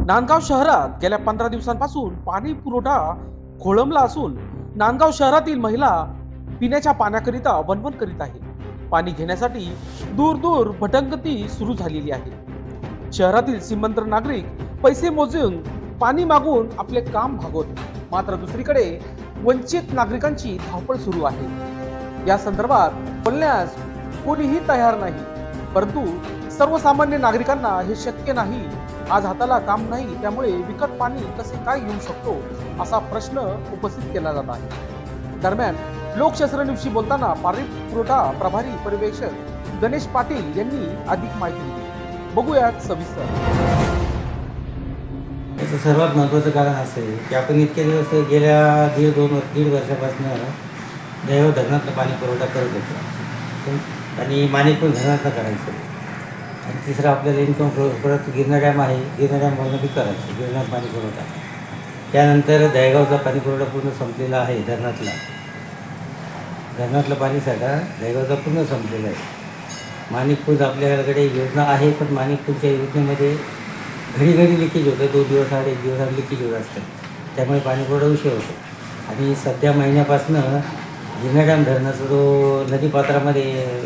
नांदगाव शहरात गेल्या 15 दिवसांपासून पाणी पुरवठा खोळंबला असून नांदगाव शहरातील महिला पिण्याच्या पाण्याकरिता वणवण करीत आहे। पाणी घेण्यासाठी दूर दूर भटकंती सुरू झालेली आहे। शहरातील श्रीमंत नागरिक पैसे मोजून पाणी मागून आपले काम भागवत, मात्र दुसरीकडे वंचित नागरिकांची धावपळ सुरू आहे। या संदर्भात बोलण्यास कोणीही तयार नाही, परंतु सर्वसामान्य नागरिकांना हे शक्य नाही। आज हाताला काम नाही, त्यामुळे विकत पाणी कसे काय घेऊ शकतो असा प्रश्न उपस्थित केला जात आहे। दरम्यान लोकशास्त्रनिशी बोलताना पाणी पुरवठा प्रभारी पर्यवेक्षक गणेश पाटील यांनी अधिक माहिती दिली। बघूयात सविस्तर। याचं सर्वात महत्त्वाचं कारण असं आहे की आपण इतके दिवस गेल्या दीड वर्षापासून दैव धरणातलं पाणी पुरवठा करत होतो आणि माणिकपूर धरणातलं करायचं आणि तिसरं आपल्याला इन्कम परत गिरणा डॅम आहे, गिरणा डॅमवरनं बी करायचं गिरणा पाणी पुरवठा। त्यानंतर दहेगावचा पाणी पुरवठा पूर्ण संपलेला आहे। धरणातलं पाणी साठा दहेगावचा पूर्ण संपलेला आहे। माणिकपूर आपल्याकडे योजना आहे, पण माणिकपूरच्या योजनेमध्ये घडी लिकेज होतं, 2 दिवस आड 1 दिवस आड लिकेज होत असतं, त्यामुळे पाणी पुरवठा उशीर होतो। आणि सध्या महिन्यापासनं गिरणा डॅम धरणाचा जो नदीपात्रामध्ये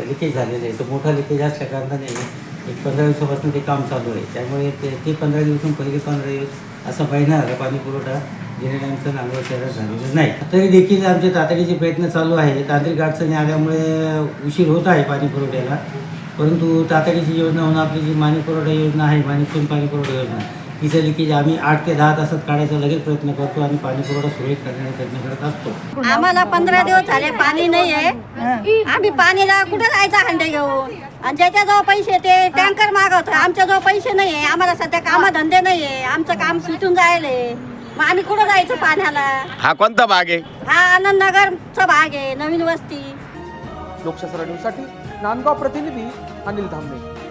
लिकेज झालेला आहे, तो मोठा लिकेज असल्या कारणाने एक 15 दिवसापासून ते काम चालू आहे। त्यामुळे ते 15 दिवसांनी पहिले 15 दिवस असा महिना झाला पाणी पुरवठा गिरणा डॅमचं नांदगाव शहरात झालेलं नाही। तरी देखील आमचे तातडीचे प्रयत्न चालू आहे। तांत्रिक अडचणी आल्यामुळे उशीर होत आहे पाणी पुरवठ्याला, परंतु तातडीची योजना म्हणून आपली जी पाणी पुरवठा योजना आहे, माणिकपूर पाणी पुरवठा योजना, तिचं लिकेज आम्ही 8 ते 10 तासात काढायचा लगेच प्रयत्न करतो आणि पाणी पुरवठा सुरळीत करण्याचा प्रयत्न करत असतो। आम्हाला 15 दिवस झाले पाणी नाही आहे। आम्ही पाणीला कुठं जायचं हंडे घेऊन, आणि ज्याच्याजवळ पैसे ते टँकर मागवतो। आमच्याजवळ पैसे नाही आहे, आम्हाला सध्या कामधंदे नाही आहे, आमचं काम सुटून जायले, मग आम्ही कुठं जायचं पाण्याला। हा कोणता भाग आहे? हा आनंदनगरचा भाग आहे, नवीन वस्ती। लोकशास्त्र न्यूजसाठी नांदगाव प्रतिनिधी अनिल धामणे।